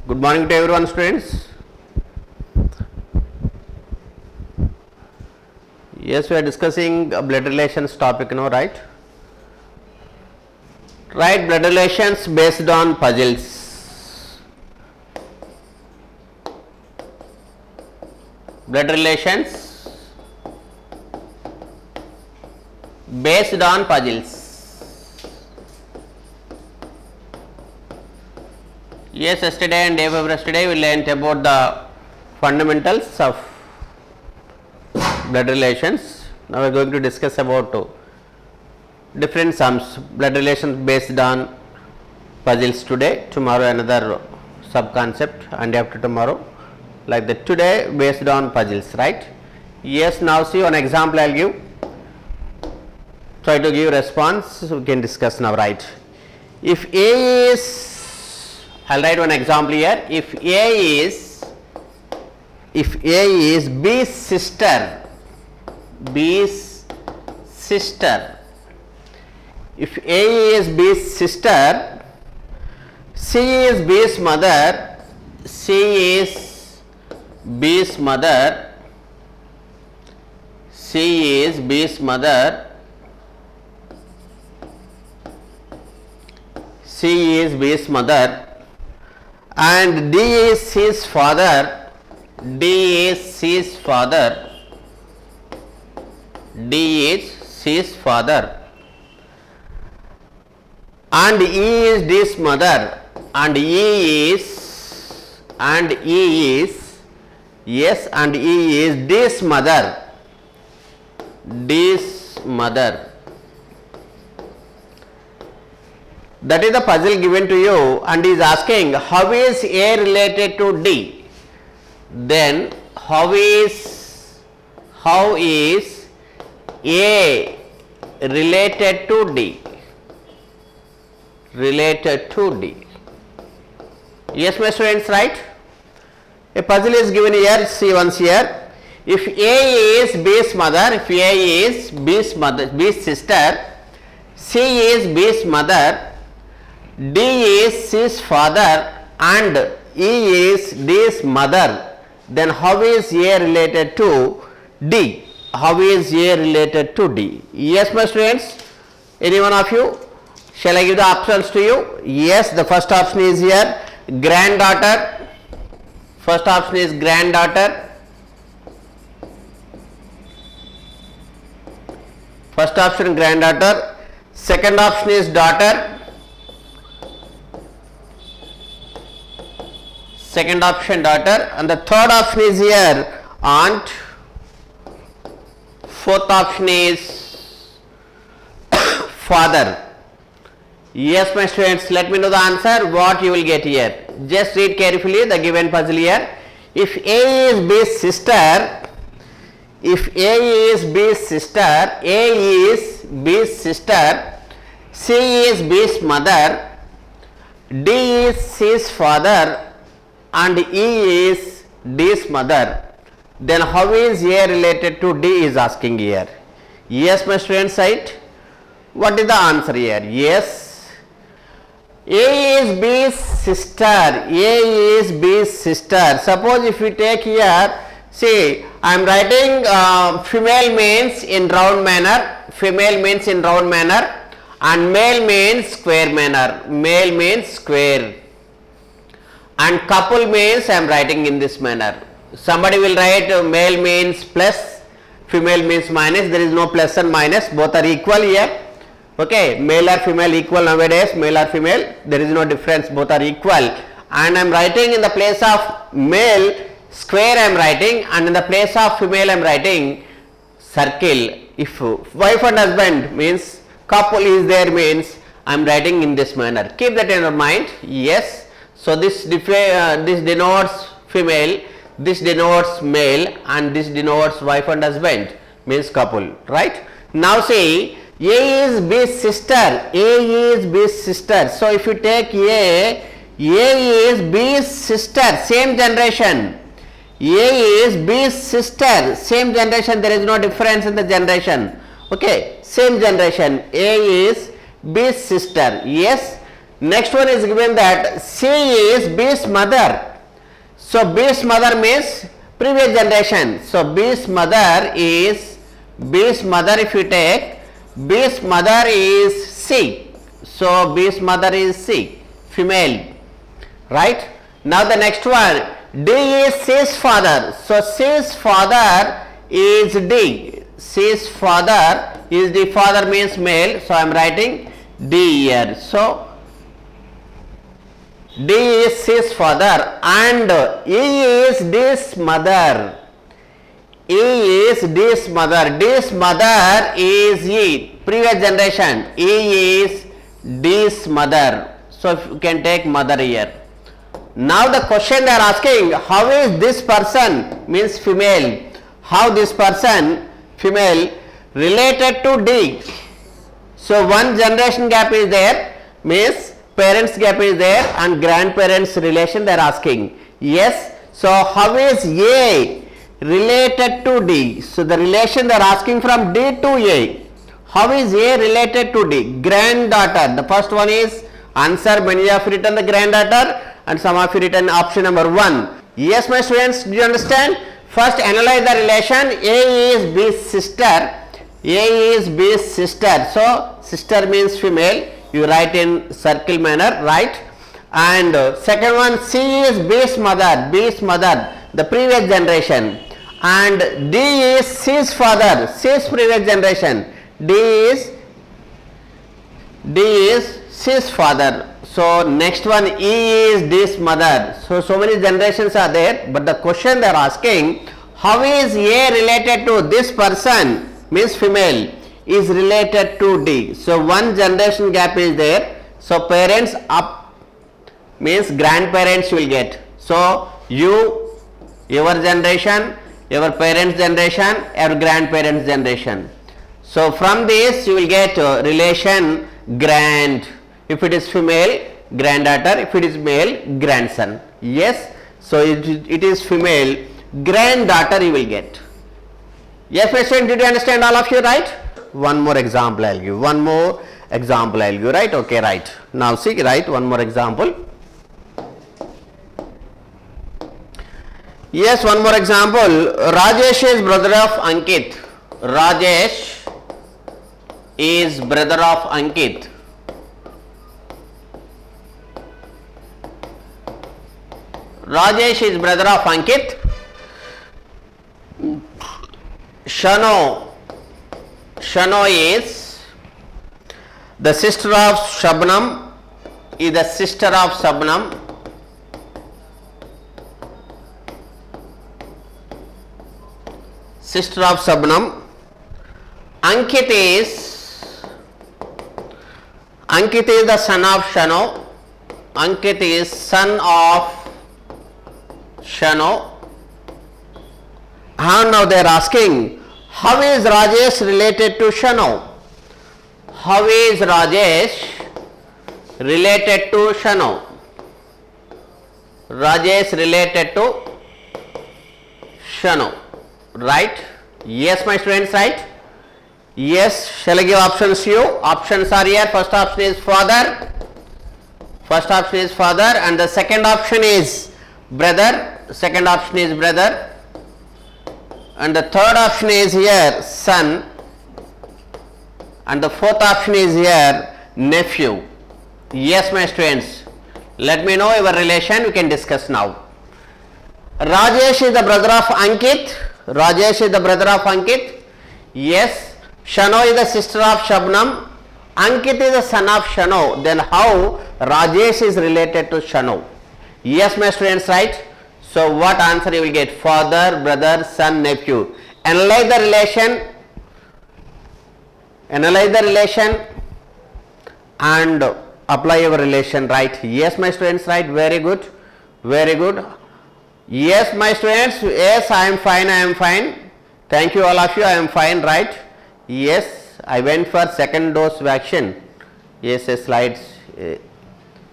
Good morning to everyone, students. Yes, we are discussing blood relations topic now, right? Right, blood relations based on puzzles. Blood relations based on puzzles. Yes, yesterday and day before yesterday we learnt about the fundamentals of blood relations. Now we are going to discuss about different sums, blood relations based on puzzles today, tomorrow another sub concept, and after tomorrow like that. Today based on puzzles, right? Yes, now see one example I will give. Try to give response, we can discuss now, right? If A is, I will write one example here. If A is B's sister, if A is B's sister, C is B's mother, C is B's mother, and D is his father, and E is D's mother, and E is D's mother. That is the puzzle given to you, and is asking how is A related to D. Then how is A related to D? Yes, my students, right? A puzzle is given here. See once here. If A is B's mother, B's sister, C is B's mother, D is C's father, and E is D's mother, then how is A related to D? Yes, my students, any one of you? Shall I give the options to you? Yes, the first option is here, granddaughter. First option is granddaughter. First option granddaughter. Second option is daughter. Second option daughter, and the third option is here aunt. Fourth option is father. Yes, my students, let me know the answer, what you will get here. Just read carefully the given puzzle here. If A is B's sister, C is B's mother, D is C's father, and E is D's mother, then how is A related to D is asking here. Yes, my students, right? What is the answer here? Yes, A is B's sister. Suppose if we take here, see, I am writing female means in round manner, and male means square, and couple means I am writing in this manner. Somebody will write male means plus, female means minus. There is no plus and minus, both are equal here. Okay, male or female equal nowadays, male or female, there is no difference, both are equal. And I am writing in the place of male square I am writing, and in the place of female I am writing circle. If wife and husband means couple is there means I am writing in this manner. Keep that in your mind. Yes. So this denotes female, this denotes male, and this denotes wife and husband means couple, right? Now see, A is B's sister. So if you take A is B's sister, same generation. A is B's sister, same generation, there is no difference in the generation. Okay, same generation. A is B's sister. Yes. Next one is given that C is B's mother. So B's mother means previous generation. So B's mother is, B's mother, if you take, B's mother is C. So B's mother is C, female, right? Now the next one, D is C's father. So C's father is D. C's father is the father means male. So I am writing D here. So D is C's father and E is D's mother. E is D's mother. D's mother is E, previous generation. E is D's mother. So if you can take mother here. Now the question they are asking, how is this person means female, how this person female related to D? So one generation gap is there, means parents gap is there and grandparents relation they are asking. Yes. So how is A related to D? So the relation they are asking from D to A. How is A related to D? Granddaughter. The first one is answer. Many of you written the granddaughter and some of you written option number 1. Yes, my students, do you understand? First analyze the relation. A is B's sister. A is B's sister. So sister means female. You write in circle manner, right? And second one, C is B's mother. B's mother, the previous generation. And D is C's father. C's previous generation. D is C's father. So next one, E is D's mother. So many generations are there, but the question they are asking, how is A related to this person means female is related to D. So one generation gap is there. So parents up means grandparents will get. So you, your generation, your parents generation, your grandparents generation. So from this you will get relation grand. If it is female, granddaughter. If it is male, grandson. Yes. So it is female, granddaughter you will get. Yes, my student, did you understand all of you, right? One more example I will give. One more example I will give, right? Okay, right. Now see, right, one more example. Yes, one more example. Rajesh is brother of Ankit. Rajesh is brother of Ankit. Rajesh is brother of Ankit. Shano is the sister of Shabnam. Is the sister of Shabnam. Sister of Shabnam. Ankit is the son of Shano. Ankit is son of Shano. And now they are asking, how is Rajesh related to Shano? How is Rajesh related to Shano? Rajesh related to Shano, right? Yes, my students, right? Yes, shall I give options to you? Options are here. First option is father. First option is father and the second option is brother. Second option is brother. And the third option is here son. And the fourth option is here nephew. Yes, my students. Let me know your relation. We can discuss now. Rajesh is the brother of Ankit. Rajesh is the brother of Ankit. Yes. Shano is the sister of Shabnam. Ankit is the son of Shano. Then how Rajesh is related to Shano? Yes, my students, right? So what answer you will get? Father, brother, son, nephew. Analyze the relation. Analyze the relation and apply your relation, right? Yes, my students, right? Very good. Very good. Yes, my students. Yes, I am fine. I am fine. Thank you all of you. I am fine, right? Yes, I went for second dose vaccine. Yes, slides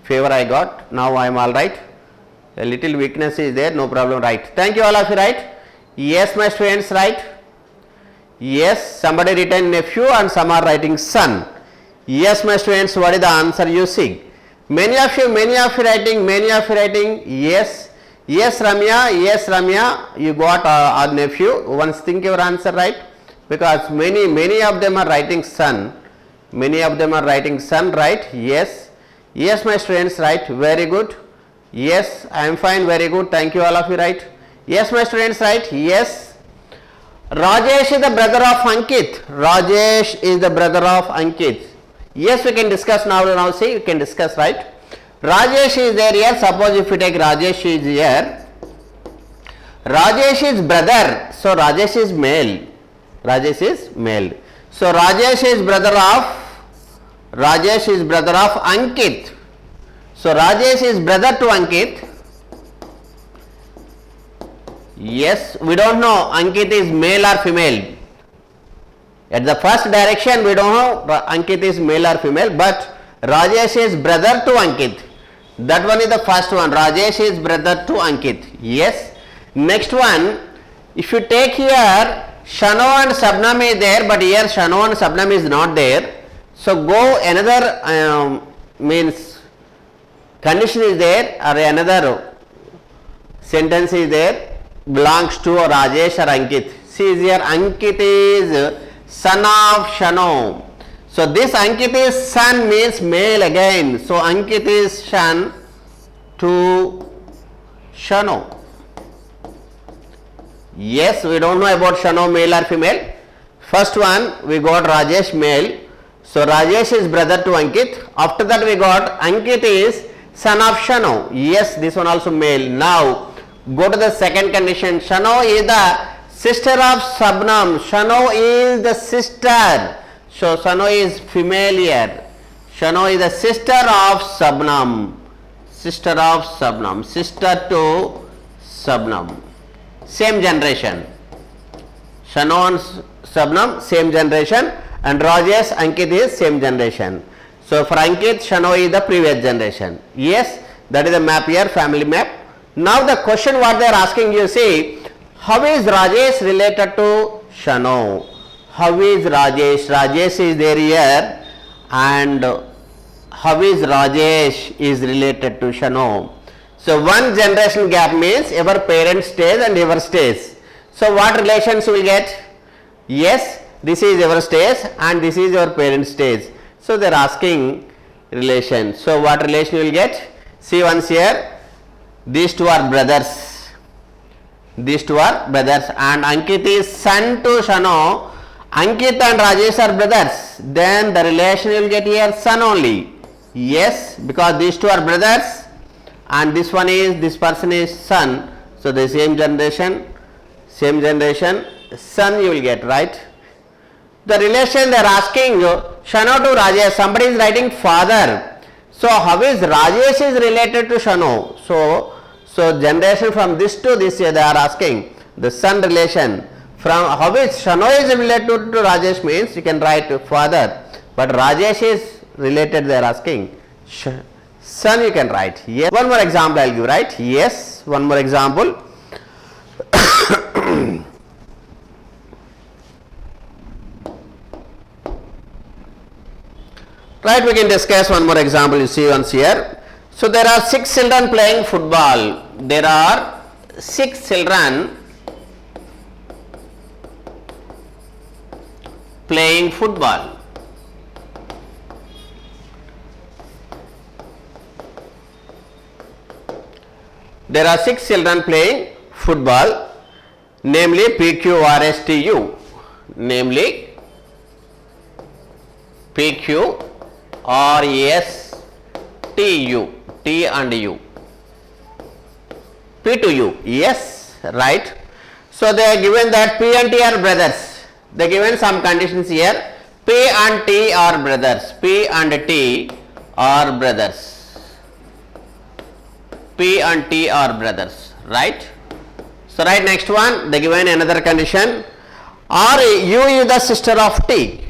fever I got. Now I am all right. A little weakness is there, no problem, right? Thank you all of you, right? Yes, my students, right? Yes, somebody written nephew and some are writing son. Yes, my students, what is the answer you see? Many of you writing, yes, yes Ramya, you got our nephew. Once think your answer, right? Because many of them are writing son. Many of them are writing son, right? Yes, yes my students, right? Very good. Yes, I am fine, very good. Thank you all of you, right? Yes my students, right? Yes. Rajesh is the brother of Ankit. Rajesh is the brother of Ankit. Yes, we can discuss now see, we can discuss, right? Rajesh is there here. Suppose if you take Rajesh is here. Rajesh is brother. So Rajesh is male. Rajesh is male. So Rajesh is brother of Ankit. So Rajesh is brother to Ankit. Yes, we don't know Ankit is male or female. At the first direction we don't know Ankit is male or female, but Rajesh is brother to Ankit. That one is the first one. Rajesh is brother to Ankit. Yes. Next one, if you take here Shano and Sabnam is there, but here Shano and Sabnam is not there. So go another means condition is there or another sentence is there belongs to Rajesh or Ankit. See here Ankit is son of Shano. So this Ankit is son means male again. So Ankit is son to Shano. Yes, we don't know about Shano male or female. First one we got Rajesh male. So Rajesh is brother to Ankit. After that we got Ankit is son of Shano. Yes, this one also male. Now go to the second condition. Shano is the sister of Sabnam. Shano is the sister. So Shano is female here. Shano is the sister of Sabnam. Sister of Sabnam. Sister to Sabnam. Same generation. Shano and Sabnam same generation, and Rajesh Ankit is same generation. So for Ankit, Shano is the previous generation. Yes, that is the map here, family map. Now the question what they are asking, you see, how is Rajesh related to Shano? How is Rajesh? Rajesh is there here, and how is Rajesh is related to Shano? So one generation gap means your parent stays and your stays. So what relations you will get? Yes, this is your stays and this is your parent stays. So they are asking relation. So what relation you will get? See once here, these two are brothers. These two are brothers, and Ankit is son to Shano. Ankit and Rajesh are brothers. Then the relation you will get here son only. Yes, because these two are brothers and this person is son. So the same generation, son you will get, right? The relation they are asking Shano to Rajesh. Somebody is writing father. So how is Rajesh is related to Shano? So generation from this to this they are asking the son relation. From how is Shano is related to Rajesh means you can write father, but Rajesh is related they are asking son you can write. Yes. One more example I will give, right? Yes, one more example. Right, we can discuss one more example. You see once here. So there are 6 children playing football. There are 6 children playing football. There are 6 children playing football, namely PQRSTU, namely PQRSTU, T and U, P to U. Yes, right. So they are given that P and T are brothers. They are given some conditions here. P and T are brothers. P and T are brothers. P and T are brothers, right? So right, next one, they given another condition. U is the sister of T.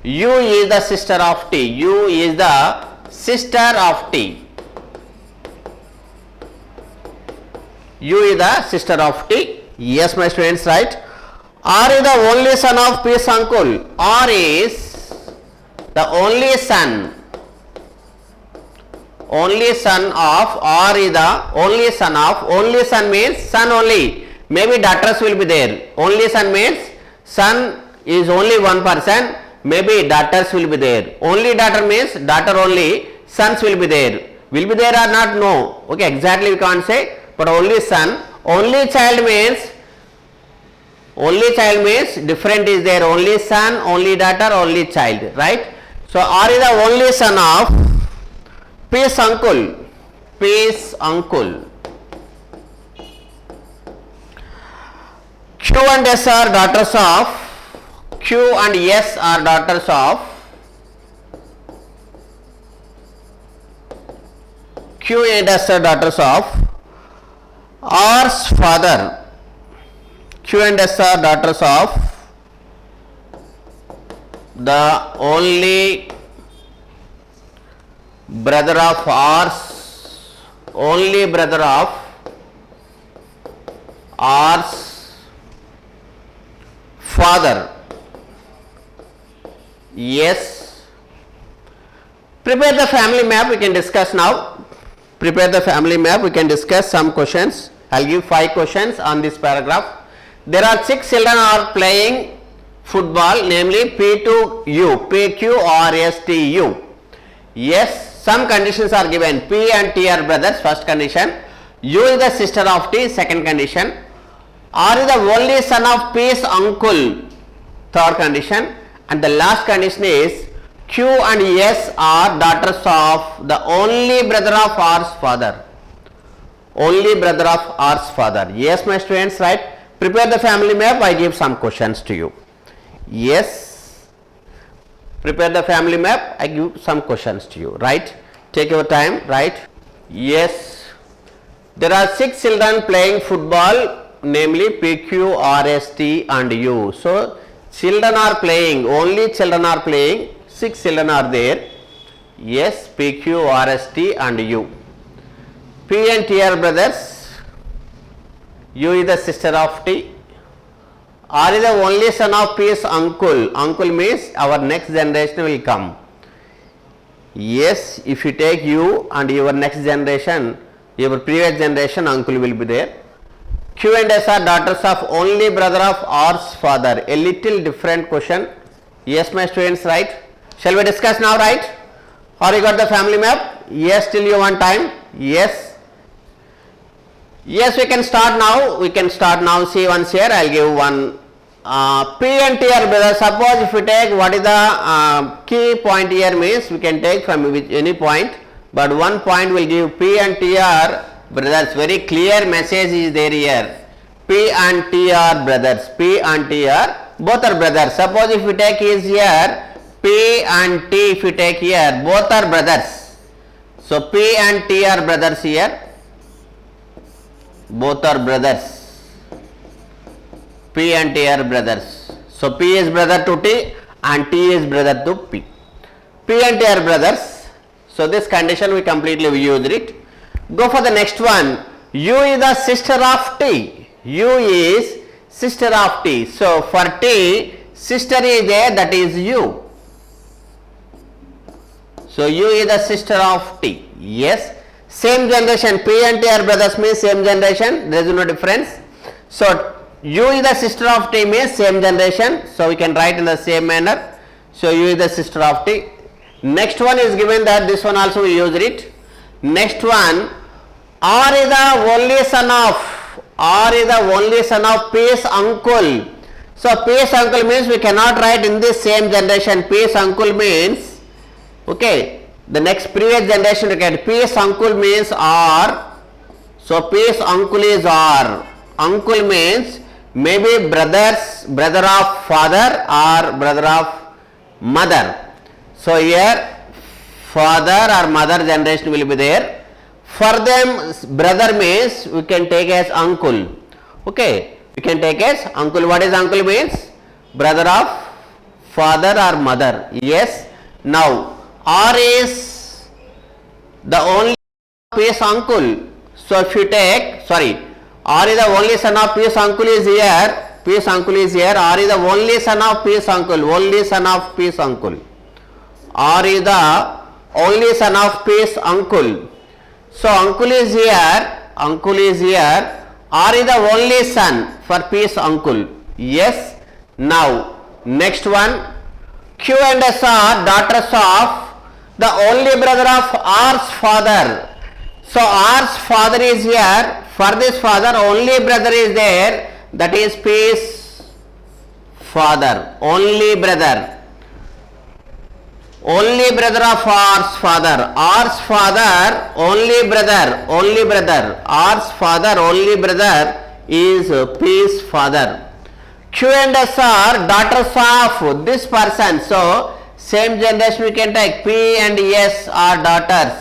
U is the sister of T. U is the sister of T. U is the sister of T. Yes, my students, right? R is the only son of P's uncle. R is the only son only son of, or is the only son of, only son means son only, maybe daughters will be there, only son means son is only one person, maybe daughters will be there, only daughter means daughter only, sons will be there or not, no, okay, exactly we can't say, but only son, only child means different is there, only son, only daughter, only child, right? So R is the only son of P's uncle, Q and S are daughters of, Q and S are daughters of, Q and S are daughters of R's father, Q and S are daughters of the only brother of R's, only brother of R's father. Yes. Prepare the family map, we can discuss now. Prepare the family map, we can discuss some questions. I will give 5 questions on this paragraph. There are 6 children are playing football, namely P to U, PQ or STU. Yes, some conditions are given. P and T are brothers, first condition. U is the sister of T, second condition. R is the only son of P's uncle, third condition. And the last condition is Q and S are daughters of the only brother of R's father. Only brother of R's father. Yes, my students, right? Prepare the family map, I give some questions to you. Yes. Prepare the family map, I give some questions to you, right? Take your time, right? Yes. There are 6 children playing football, namely PQ, R, S, T and U. So, children are playing, only children are playing, 6 children are there. Yes, PQ, R, S, T and U. P and T are brothers, U is the sister of T, R is the only son of P's uncle, uncle means our next generation will come. Yes, if you take U and your next generation, your previous generation uncle will be there. Q and S are daughters of only brother of R's father, a little different question. Yes, my students, right? Shall we discuss now, right? Or you got the family map? Yes, till you want time? Yes. Yes, we can start now. We can start now. See once here. I will give one. P and T are brothers. Suppose if we take what is the key point here means we can take from which any point, but one point will give P and T are brothers. Very clear message is there here. P and T are brothers. P and T are both are brothers. Suppose if we take is here P and T, if we take here both are brothers. So P and T are brothers here. Both are brothers. P and T are brothers. So P is brother to T and T is brother to P. P and T are brothers. So this condition we completely used it. Go for the next one. U is the sister of T. U is sister of T. So for T, sister is there, that is U. So U is the sister of T. Yes. Same generation, P and T are brothers means same generation, there is no difference. So U is the sister of T means same generation, so we can write in the same manner. So U is the sister of T. Next one is given that this one also we used it. Next one, R is the only son of P's uncle. So P's uncle means we cannot write in this same generation. P's uncle means, okay, the next previous generation we get P's uncle means R. So P's uncle is R. Uncle means maybe brother of father or brother of mother. So here father or mother generation will be there. For them brother means we can take as uncle. Okay, we can take as uncle. What is uncle means? Brother of father or mother. Yes. Now R is the only P's uncle. So if you take, R is the only son of P's uncle is here. P's uncle is here. R is the only son of P's uncle. Only son of P's uncle. R is the only son of P's uncle. So uncle is here, R is the only son for P's uncle. Yes. Now next one, Q and S are daughters of the only brother of R's father. So R's father is here, for this father only brother is there, that is P's father, only brother of R's father, R's father, only brother, R's father, only brother is P's father. Q and S are daughters of this person, so same generation we can take, P and S are daughters,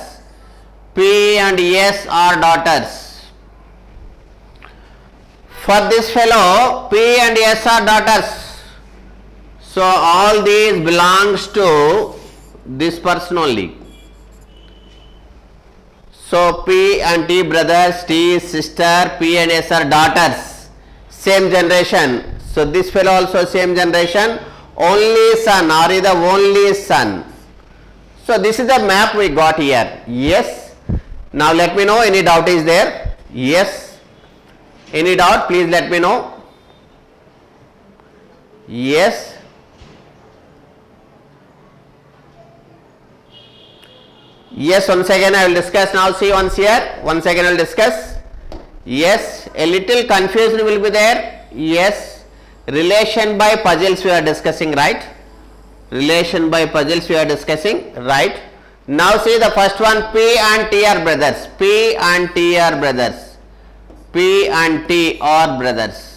for this fellow P and S are daughters, so all these belongs to this person only. So P and T brothers, T is sister, P and S are daughters, same generation. So this fellow also same generation, only son, R is the only son. So this is the map we got here. Yes. Now let me know, any doubt is there? Yes. Any doubt? Please let me know. Yes. Yes, once again I will discuss now. See once here, once again I will discuss. Yes, a little confusion will be there. Yes, relation by puzzles we are discussing, right? Relation by puzzles we are discussing, right? Now see the first one, P and T are brothers. P and T are brothers. P and T are brothers.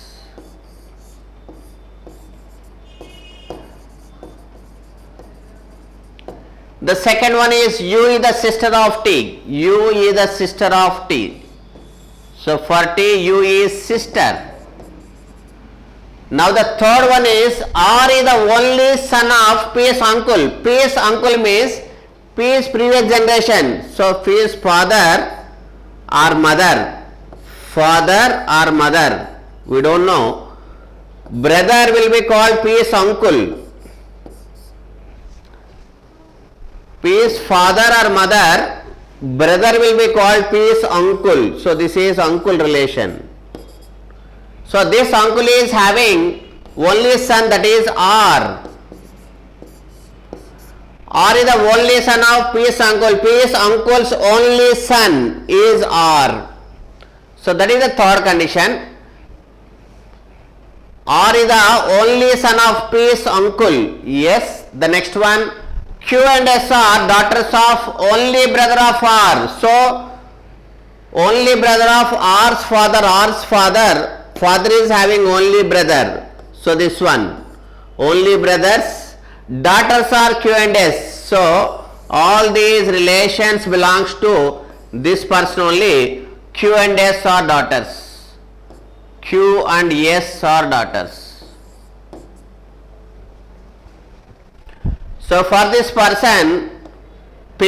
The second one is U is the sister of T. U is the sister of T. So for T, U is sister. Now the third one is R is the only son of P's uncle. P's uncle means P's previous generation. So P's father or mother. Father or mother. We don't know. Brother will be called P's uncle. P's father or mother, brother will be called P's uncle. So this is uncle relation. So this uncle is having only son, that is R. R is the only son of P's uncle. P's uncle's only son is R. So that is the third condition. R is the only son of P's uncle. Yes. The next one, Q and S are daughters of only brother of R. So only brother of R's father, father is having only brother. So this one, only brothers, daughters are Q and S. So all these relations belongs to this person only. Q and S are daughters. Q and S are daughters. So for this person, P,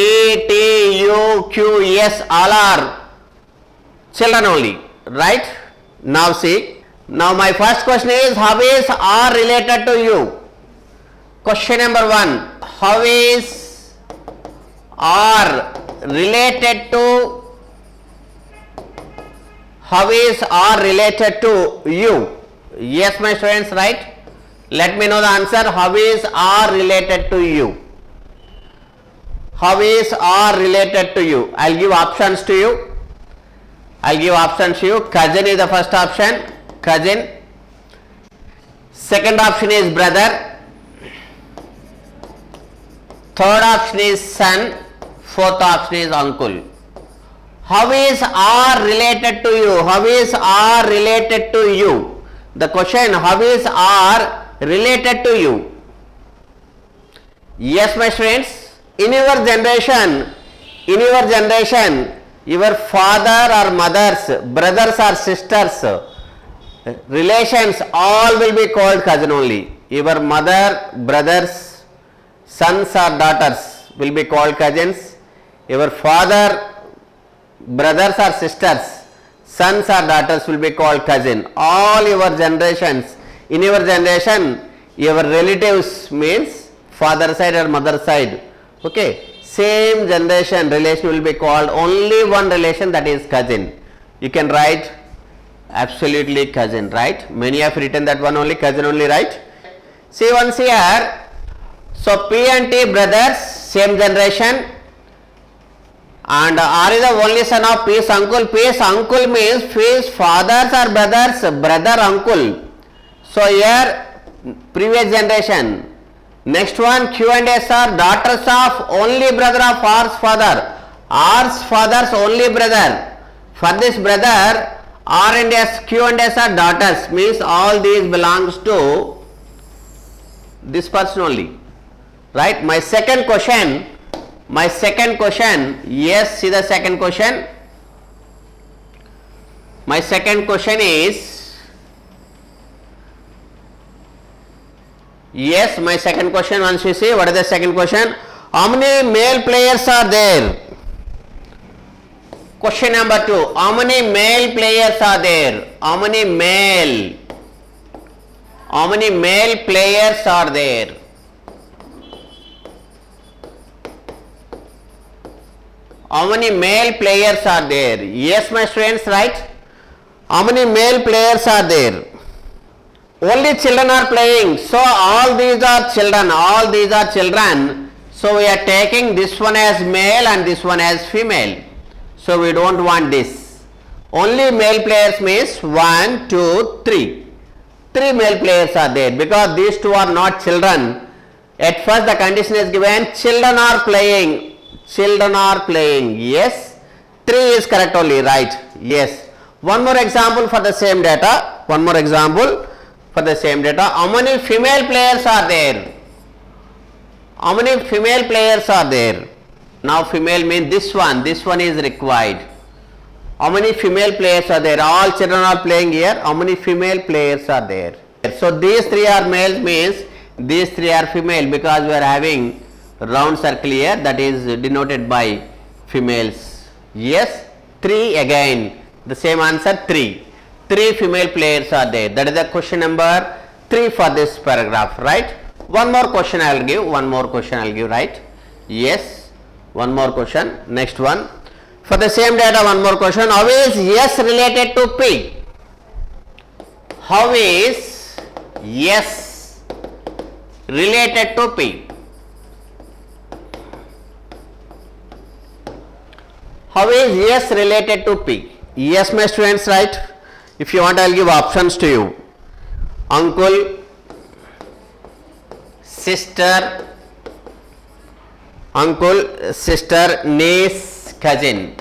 T, U, Q, S all are children only, right? Now see, now my first question is, how is R related to U? Question number 1, how is R related to U? Yes my students, right? Let me know the answer. How is R related to you? How is R related to you? I will give options to you. Cousin is the first option. Cousin. Second option is brother. Third option is son. Fourth option is uncle. How is R related to you? How is R related to you? The question, how is R related to you? Yes my students, in your generation, your father or mother's, brothers or sisters, relations all will be called cousin only. Your mother, brothers, sons or daughters will be called cousins. Your father, brothers or sisters, sons or daughters will be called cousin. All your generations, in your generation, your relatives means father side or mother side, okay, same generation relation will be called only one relation, that is cousin. You can write absolutely cousin, right? Many have written that one only, cousin only, right? See once here, so P and T brothers, same generation, and R is the only son of P's uncle. P's uncle means P's fathers or brothers, brother, uncle. So here previous generation. Next one, Q and S are daughters of only brother of R's father. R's father's only brother. For this brother, R and S, Q and S are daughters, means all these belongs to this person only, right? My second question, yes, see the second question. My second question is, yes, my second question, once you see, what is the second question? How many male players are there? Question number 2, how many male players are there? How many male players are there? How many male players are there? Yes, my students, right? How many male players are there? Only children are playing. So all these are children. So we are taking this one as male and this one as female. So we don't want this. Only male players means 1, 2, 3. 3 male players are there, because these two are not children. At first the condition is given, children are playing. Yes. 3 is correct only, right? Yes. One more example for the same data. How many female players are there? Now female means this one is required. How many female players are there? All children are playing here. How many female players are there? So these 3 are males, means these 3 are female, because we are having round circle here, that is denoted by females. Yes, 3 again, the same answer, 3 female players are there. That is the question number 3 for this paragraph, right? One more question I will give, right? Yes, one more question. Next one, for the same data, one more question. How is S related to P? How is S related to P? How is S related to P? Yes, my students, right? If you want, I will give options to you. Uncle, sister, niece, cousin.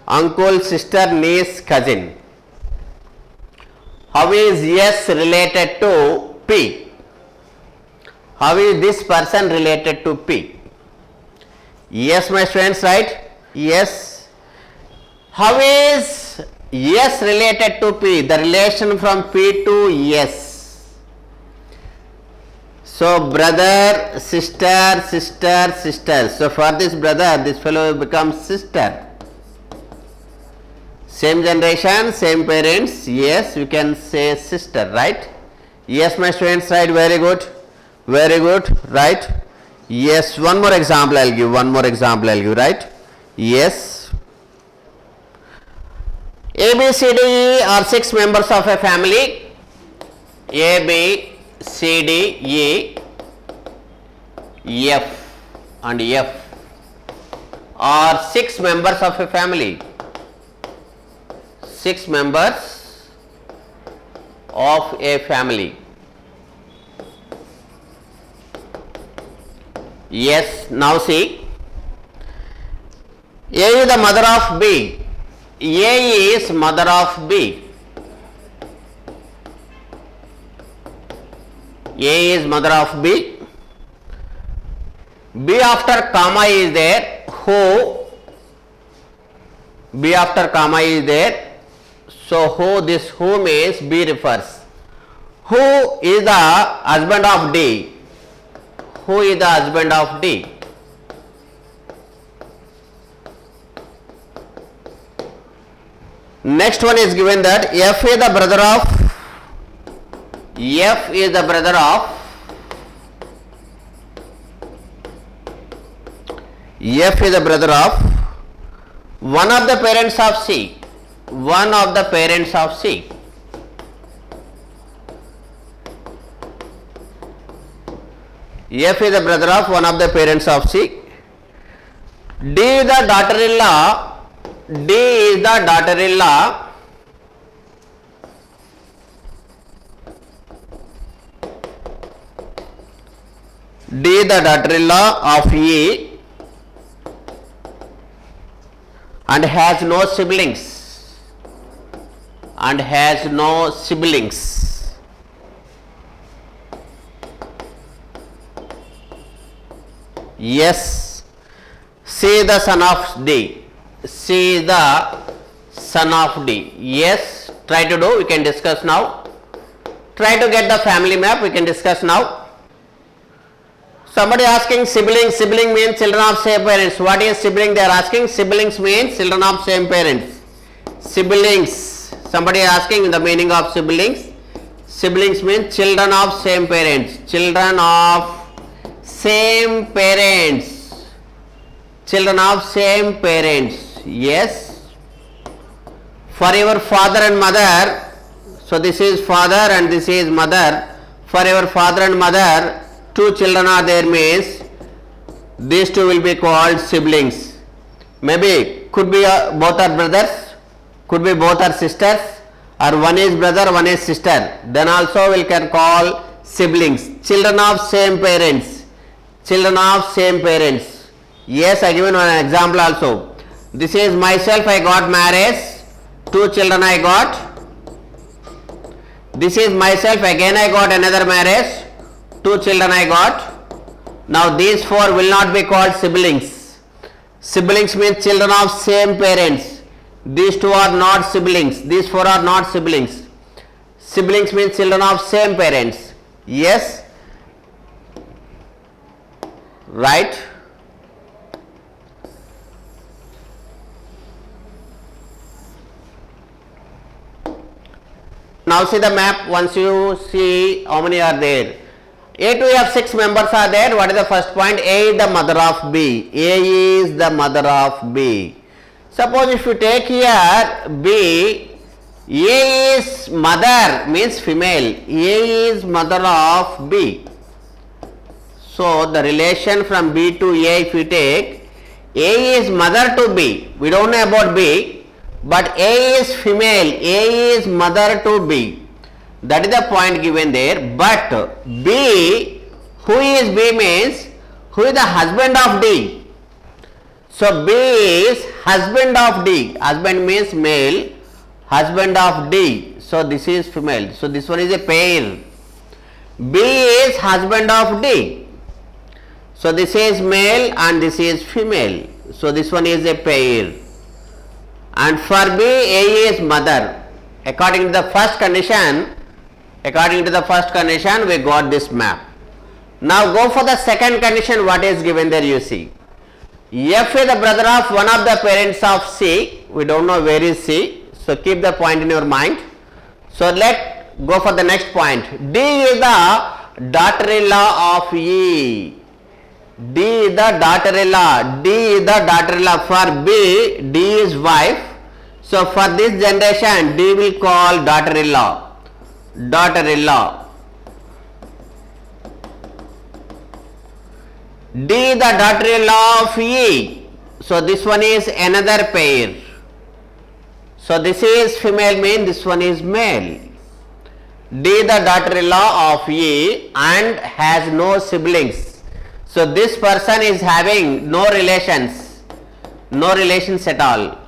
Uncle, sister, niece, cousin. How is S related to P? How is this person related to P? Yes, my students, right? Yes. How is S related to P? The relation from P to S. So brother, sister. So for this brother, this fellow becomes sister. Same generation, same parents. Yes, we can say sister, right? Yes, my students, right? Very good, right? Yes, one more example I'll give, right? Yes. A, B, C, D, E are 6 members of a family. A, B, C, D, E, F and F are 6 members of a family. 6 members of a family. Yes, now see, A is the mother of B. A is mother of B. A is mother of B. B after comma is there. Who? B after comma is there. So who, this who means B refers. Who is the husband of D? Who is the husband of D? Next one is given that F is the brother of F is the brother of one of the parents of C. One of the parents of C. F is the brother of one of the parents of C. D is the daughter-in-law. D is the daughter-in-law of E and has no siblings. Yes. C is the son of D. C is the son of D. Yes. Try to do. We can discuss now. Try to get the family map. We can discuss now. Somebody asking siblings. Sibling means children of same parents. What is sibling? They are asking. Siblings means children of same parents. Siblings. Somebody asking the meaning of siblings. Siblings means children of same parents. Children of same parents. Children of same parents. Yes. For your father and mother. So this is father and this is mother. For your father and mother, two children are there means these two will be called siblings. Maybe could be both are brothers, could be both are sisters, or one is brother, one is sister. Then also we can call siblings. Children of same parents. Children of same parents. Yes, I given one example also. This is myself, I got marriage. Two children I got. This is myself, again I got another marriage. Two children I got. Now these four will not be called siblings. Siblings means children of same parents. These two are not siblings. These four are not siblings. Siblings means children of same parents. Yes. Right. Now see the map. Once you see how many are there. A to F 6 members are there. What is the first point? A is the mother of B. A is the mother of B. Suppose if you take here B, A is mother means female. A is mother of B. So the relation from B to A, if you take, A is mother to B. We don't know about B. But A is female, A is mother to B. That is the point given there. But B, who is B means, who is the husband of D. So B is husband of D. Husband means male, husband of D. So this is female. So this one is a pair. B is husband of D. So this is male and this is female. So this one is a pair. And for B, A is mother. According to the first condition, we got this map. Now go for the second condition. What is given there? You see, F is the brother of one of the parents of C. We don't know where is C. So keep the point in your mind. So let go for the next point. D is the daughter-in-law of E. D is the daughter-in-law. D is the daughter-in-law. For B, D is wife. So for this generation, D will call daughter-in-law. Daughter-in-law. D is the daughter-in-law of E. So this one is another pair. So this is female mean, this one is male. D is the daughter-in-law of E and has no siblings. So this person is having no relations at all.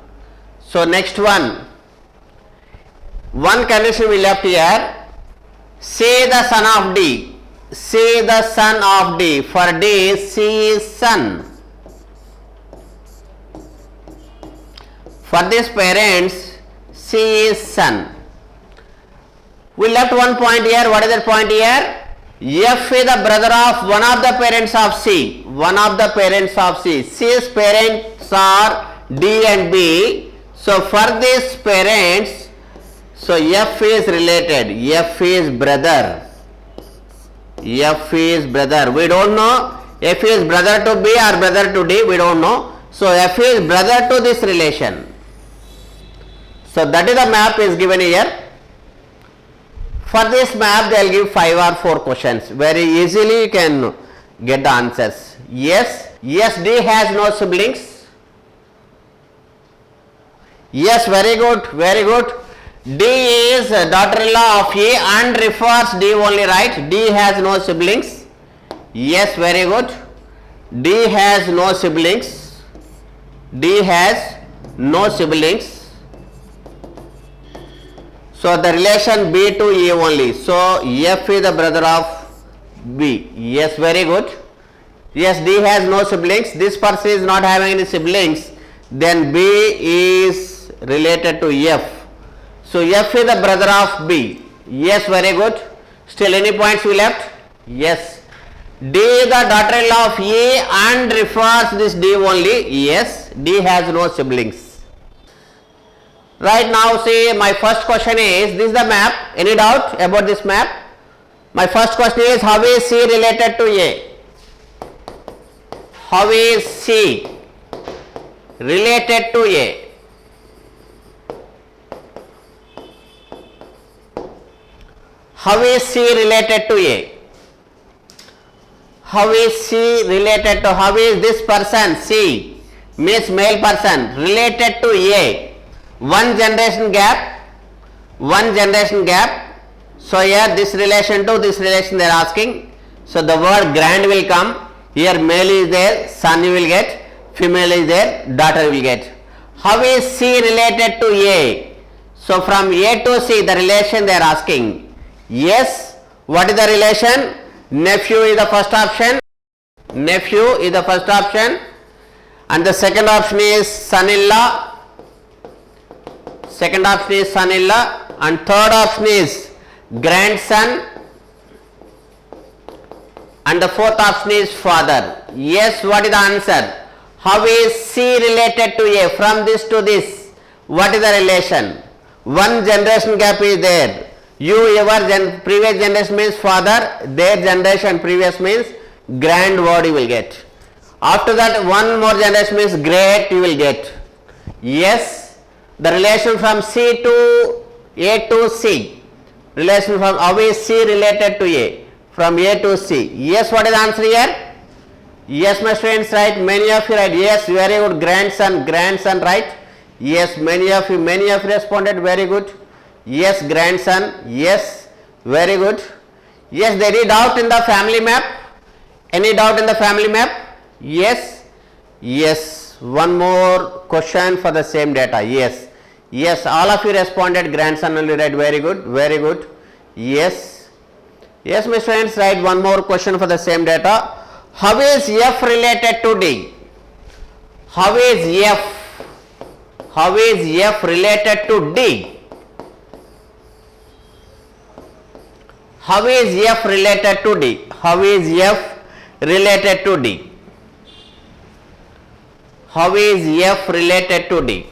So next one condition we left here. Say the son of D. Say the son of D. For D, C is son. For this parents, C is son. We left one point here. What is that point here? F is the brother of one of the parents of C. One of the parents of C. C's parents are D and B. So for these parents, So F is related. F is brother. F is brother. We don't know F is brother to B or brother to D. We don't know. So F is brother to this relation. So that is the map is given here. For this map they will give 5 or 4 questions. Very easily you can get the answers. Yes. Yes, D has no siblings. Yes, very good, very good. D is daughter-in-law of A and refers D only, right? D has no siblings. Yes, very good. D has no siblings. D has no siblings. So the relation B to A only. So F is the brother of B. Yes, very good. Yes, D has no siblings. This person is not having any siblings. Then B is related to F. So F is the brother of B. Yes, very good. Still any points we left? Yes. D is the daughter-in-law of A and refers this D only. Yes, D has no siblings. Right now see, my first question is, this is the map. Any doubt about this map? My first question is, how is C related to A? How is C related to A? How is C related to A? How is C related to, how is this person C means male person related to A? One generation gap. So here this relation to this relation they are asking. So the word grand will come. Here male is there, son you will get, female is there, daughter will get. How is C related to A? So from A to C the relation they are asking. Yes, what is the relation? Nephew is the first option. Nephew is the first option. And the second option is son-in-law. Second option is son-in-law. And third option is grandson. And the fourth option is father. Yes, what is the answer? How is C related to A? From this to this, what is the relation? One generation gap is there. Your previous generation means father, their generation previous means grand word you will get. After that one more generation means great you will get. Yes, the relation from C to A to C. Relation from how is C related to A? From A to C. Yes, what is the answer here? Yes, my students, right? Many of you right. Yes, very good. Grandson, right? Yes, many of you responded very good. Yes, grandson. Yes, very good. Yes, there is doubt in the family map. Any doubt in the family map? Yes. Yes. One more question for the same data. Yes. Yes, all of you responded grandson only, right? Very good. Very good. Yes. Yes, my students, right? One more question for the same data. How is F related to D? How is F? How is F related to D? How is F related to D? How is F related to D? How is F related to D?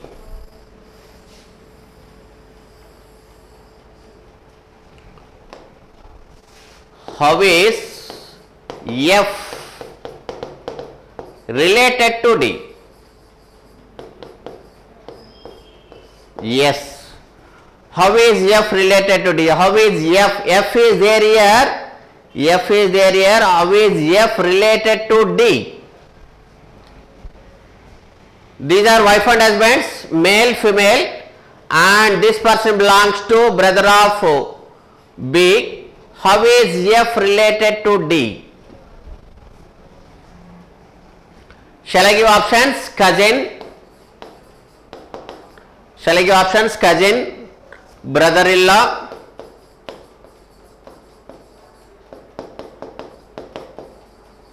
How is F related to D? Yes. How is F related to D? How is F? F is there here. F is there here. How is F related to D? These are wife and husbands, male, female, and this person belongs to brother of B. How is F related to D? Shall I give options? Cousin. Shall I give options? Cousin, brother-in-law,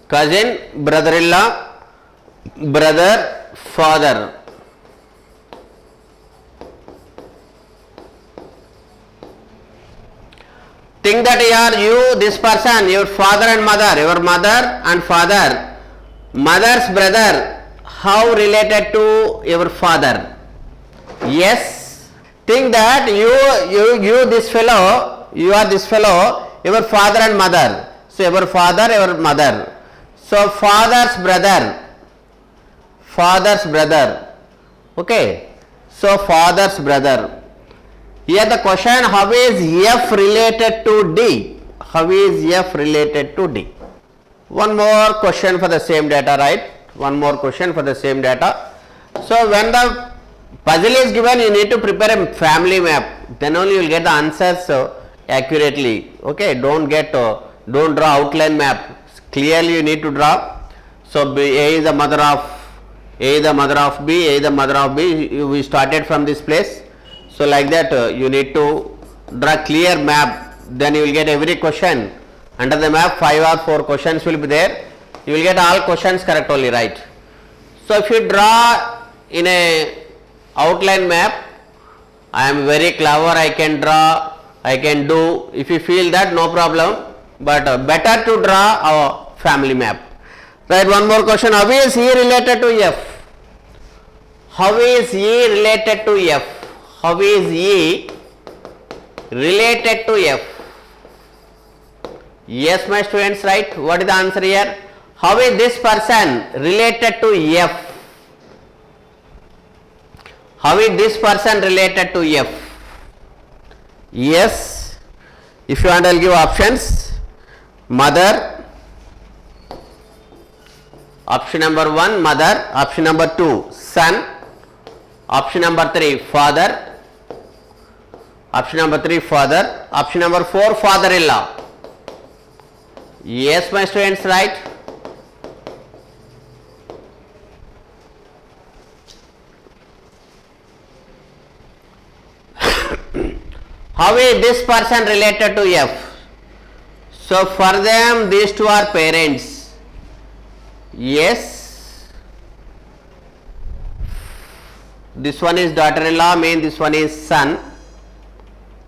cousin, brother-in-law, brother, father. Think that you, this person, your father and mother, your mother and father, mother's brother, how related to your father? Yes, Think that you this fellow, you are this fellow, your father and mother. So your father, your mother. So father's brother. Okay. So father's brother. Here the question, how is F related to D? How is F related to D? One more question for the same data, right? One more question for the same data. So when the puzzle is given, you need to prepare a family map. Then only you will get the answers accurately. Okay, don't draw outline map. Clearly you need to draw. So A is the mother of A is the mother of B, A is the mother of B. We started from this place. So like that you need to draw clear map. Then you will get every question. Under the map 5 or 4 questions will be there. You will get all questions correct only, right? So if you draw in a outline map, I am very clever, I can draw, I can do. If you feel that, no problem, but better to draw our family map. Right, one more question. How is E related to F? How is E related to F? How is E related to F? Yes, my students, right? What is the answer here? How is this person related to F? How is this person related to F? Yes. If you want, I will give options. Mother. Option number 1, mother. Option number 2, son. Option number 3, father. Option number 3, father. Option number 4, father-in-law. Yes, my students, right? How is this person related to F? So for them, these two are parents. Yes. This one is daughter-in-law, mean this one is son.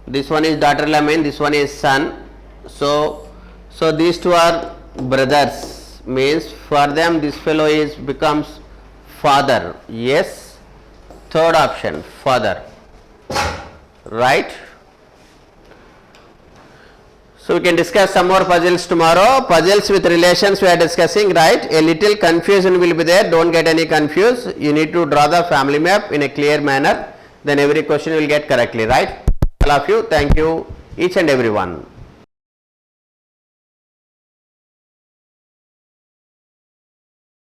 This one is daughter-in-law, mean this one is son. So these two are brothers, means for them this fellow becomes father. Yes. Third option, father. Right. So we can discuss some more puzzles tomorrow. Puzzles with relations we are discussing, right? A little confusion will be there. Don't get any confused. You need to draw the family map in a clear manner. Then every question will get correctly, right? All of you, thank you each and every one.